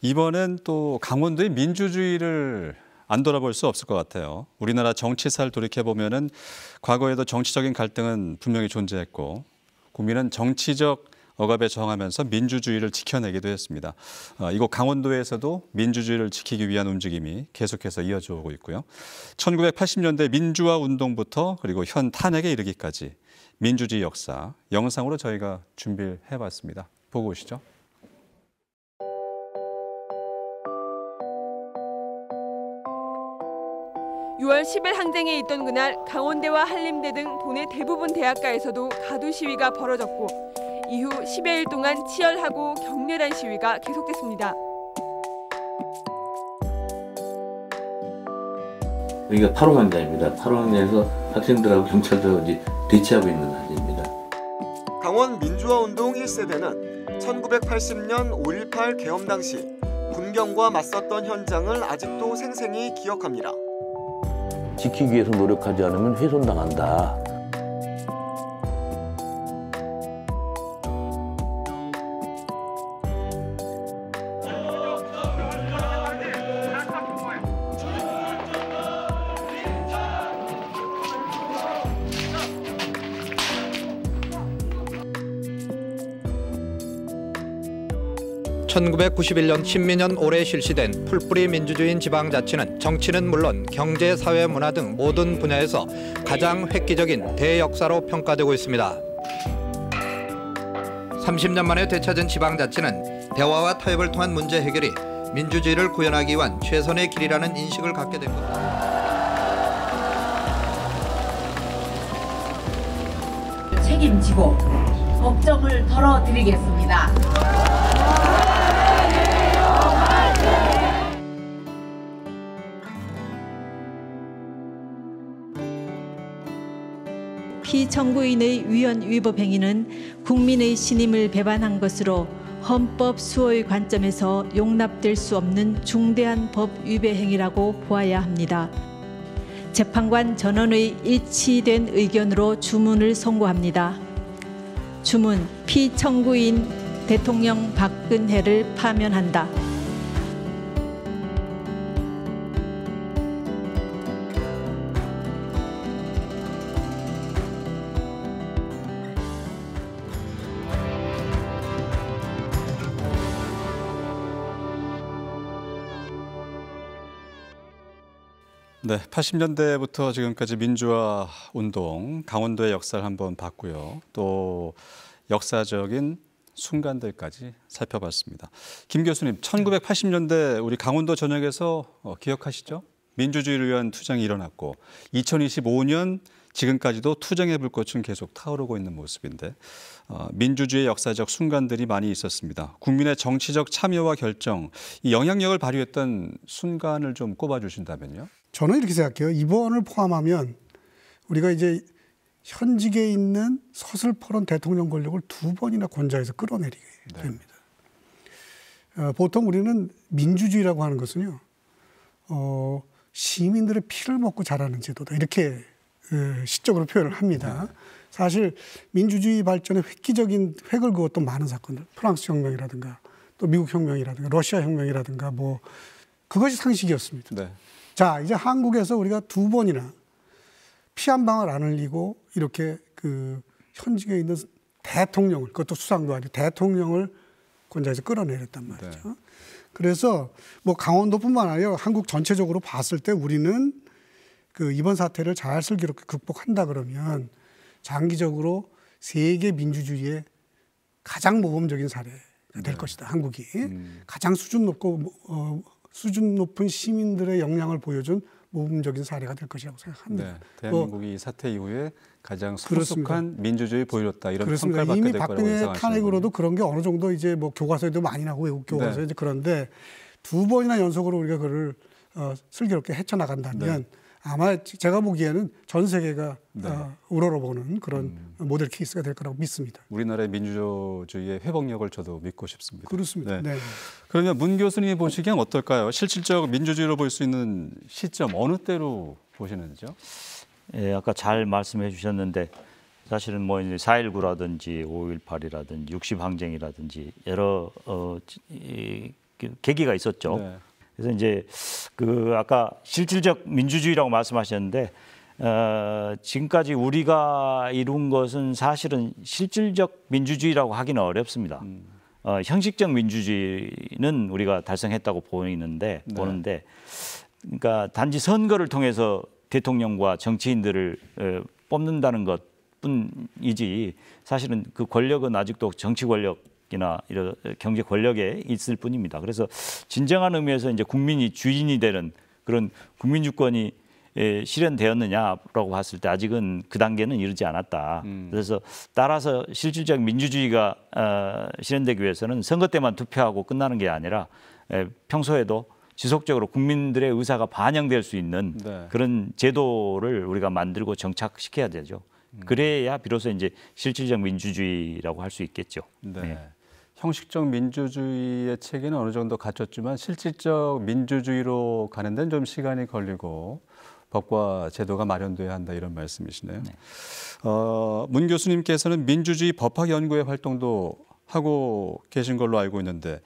이번엔 또 강원도의 민주주의를 안 돌아볼 수 없을 것 같아요. 우리나라 정치사를 돌이켜보면은 과거에도 정치적인 갈등은 분명히 존재했고 국민은 정치적 억압에 저항하면서 민주주의를 지켜내기도 했습니다. 이곳 강원도에서도 민주주의를 지키기 위한 움직임이 계속해서 이어져 오고 있고요. 1980년대 민주화 운동부터 그리고 현 탄핵에 이르기까지 민주주의 역사 영상으로 저희가 준비를 해봤습니다. 보고 오시죠. (6월 10일) 항쟁에 있던 그날 강원대와 한림대 등 도내 대부분 대학가에서도 가두 시위가 벌어졌고 이후 10여일 동안 치열하고 격렬한 시위가 계속됐습니다. 여기가 8호 광장입니다. 8호 광장에서 학생들하고 경찰들하고 이제 대치하고 있는 자리입니다. 강원 민주화운동 1세대는 1980년 5.18 계엄 당시 군경과 맞섰던 현장을 아직도 생생히 기억합니다. 지키기 위해서 노력하지 않으면 훼손당한다. (1991년) 신민년 올해 실시된 풀뿌리 민주주의인 지방자치는 정치는 물론 경제, 사회, 문화 등 모든 분야에서 가장 획기적인 대역사로 평가되고 있습니다. 30년 만에 되찾은 지방자치는 대화와 타협을 통한 문제 해결이 민주주의를 구현하기 위한 최선의 길이라는 인식을 갖게 된 것. 책임지고 걱정을 덜어드리겠습니다. 피청구인의 위헌 위법 행위는 국민의 신임을 배반한 것으로 헌법 수호의 관점에서 용납될 수 없는 중대한 법 위배 행위라고 보아야 합니다. 재판관 전원의 일치된 의견으로 주문을 선고합니다. 주문: 피청구인 대통령 박근혜를 파면한다. 네, 80년대부터 지금까지 민주화 운동, 강원도의 역사를 한번 봤고요. 또 역사적인 순간들까지 살펴봤습니다. 김 교수님, 1980년대 우리 강원도 전역에서 기억하시죠? 민주주의를 위한 투쟁이 일어났고 2025년 지금까지도 투쟁의 불꽃은 계속 타오르고 있는 모습인데 민주주의의 역사적 순간들이 많이 있었습니다. 국민의 정치적 참여와 결정, 이 영향력을 발휘했던 순간을 좀 꼽아주신다면요? 저는 이렇게 생각해요. 이번을 포함하면 우리가 이제 현직에 있는 서슬퍼런 대통령 권력을 2번이나 권좌에서 끌어내리게 됩니다. 보통 우리는 민주주의라고 하는 것은요, 시민들의 피를 먹고 자라는 제도다, 이렇게 시적으로 표현을 합니다. 사실 민주주의 발전에 획기적인 획을 그었던 많은 사건들, 프랑스 혁명이라든가 또 미국 혁명이라든가 러시아 혁명이라든가 뭐 그것이 상식이었습니다. 네. 자, 이제 한국에서 우리가 2번이나 피 한 방울 안 흘리고 이렇게 그 현직에 있는 대통령을, 그것도 수상도 아니고 대통령을 권좌에서 끌어내렸단 말이죠. 네. 그래서 뭐 강원도뿐만 아니라 한국 전체적으로 봤을 때 우리는 그 이번 사태를 잘 슬기롭게 극복한다 그러면 장기적으로 세계 민주주의의 가장 모범적인 사례가 될 것이다. 한국이 가장 수준 높은 시민들의 역량을 보여준 모범적인 사례가 될 것이라고 생각합니다. 네, 대한민국이 이 사태 이후에 가장 성숙한 민주주의 보여줬다, 이런 평가를 받게 이미 될 거라고 박근혜 예상하시는 탄핵으로도 그런 게 어느 정도 이제 뭐 교과서에도 많이 나오고 외국 교과서에 이제 그런데 2번이나 연속으로 우리가 그를 슬기롭게 헤쳐나간다면 아마 제가 보기에는 전 세계가 우러러보는 그런 모델 케이스가 될 거라고 믿습니다. 우리나라의 민주주의의 회복력을 저도 믿고 싶습니다. 그렇습니다. 네. 그러면 문 교수님이 보시기엔 어떨까요? 실질적 민주주의로 볼 수 있는 시점 어느 때로 보시는지요? 예, 아까 잘 말씀해 주셨는데 사실은 뭐 이제 4.19라든지 5.18이라든지 60항쟁이라든지 여러 계기가 있었죠. 네. 그래서 이제 그 아까 실질적 민주주의라고 말씀하셨는데 지금까지 우리가 이룬 것은 사실은 실질적 민주주의라고 하기는 어렵습니다. 형식적 민주주의는 우리가 달성했다고 보이는데 보는데 그러니까 단지 선거를 통해서 대통령과 정치인들을 뽑는다는 것뿐이지 사실은 그 권력은 아직도 정치 권력이나 이런 경제 권력에 있을 뿐입니다. 그래서 진정한 의미에서 이제 국민이 주인이 되는 그런 국민 주권이 실현되었느냐라고 봤을 때 아직은 그 단계는 이르지 않았다. 그래서 따라서 실질적 민주주의가 실현되기 위해서는 선거 때만 투표하고 끝나는 게 아니라 평소에도 지속적으로 국민들의 의사가 반영될 수 있는 네. 그런 제도를 우리가 만들고 정착시켜야 되죠. 그래야 비로소 이제 실질적 민주주의라고 할 수 있겠죠. 네. 네. 형식적 민주주의의 체계는 어느 정도 갖췄지만 실질적 민주주의로 가는 데는 좀 시간이 걸리고 법과 제도가 마련돼야 한다 이런 말씀이시네요. 네. 문 교수님께서는 민주주의 법학 연구의 활동도 하고 계신 걸로 알고 있는데